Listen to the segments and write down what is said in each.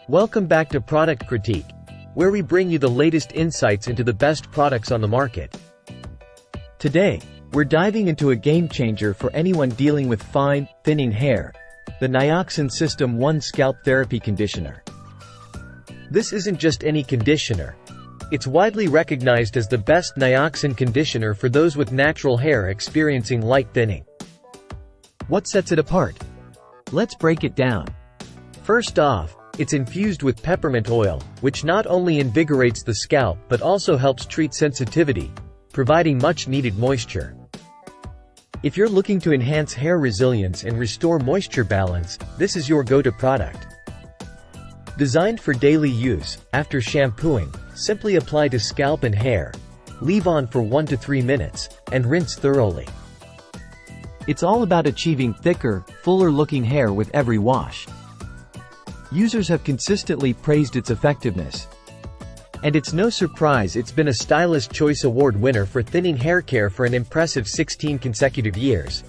Welcome back to Product Critique, where we bring you the latest insights into the best products on the market. Today, we're diving into a game changer for anyone dealing with fine, thinning hair, the Nioxin System 1 Scalp Therapy Conditioner. This isn't just any conditioner. It's widely recognized as the best Nioxin conditioner for those with natural hair experiencing light thinning. What sets it apart? Let's break it down. First off, it's infused with peppermint oil, which not only invigorates the scalp but also helps treat sensitivity, providing much-needed moisture. If you're looking to enhance hair resilience and restore moisture balance, this is your go-to product. Designed for daily use, after shampooing, simply apply to scalp and hair, leave on for 1 to 3 minutes, and rinse thoroughly. It's all about achieving thicker, fuller-looking hair with every wash. Users have consistently praised its effectiveness. And it's no surprise it's been a Stylist Choice Award winner for thinning hair care for an impressive 16 consecutive years.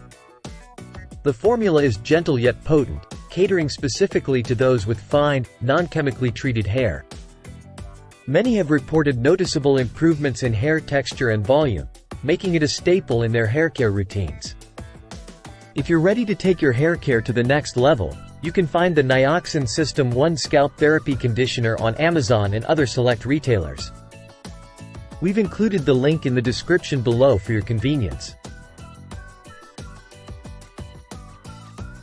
The formula is gentle yet potent, catering specifically to those with fine, non-chemically treated hair. Many have reported noticeable improvements in hair texture and volume, making it a staple in their hair care routines. If you're ready to take your hair care to the next level, you can find the Nioxin System 1 Scalp Therapy Conditioner on Amazon and other select retailers. We've included the link in the description below for your convenience.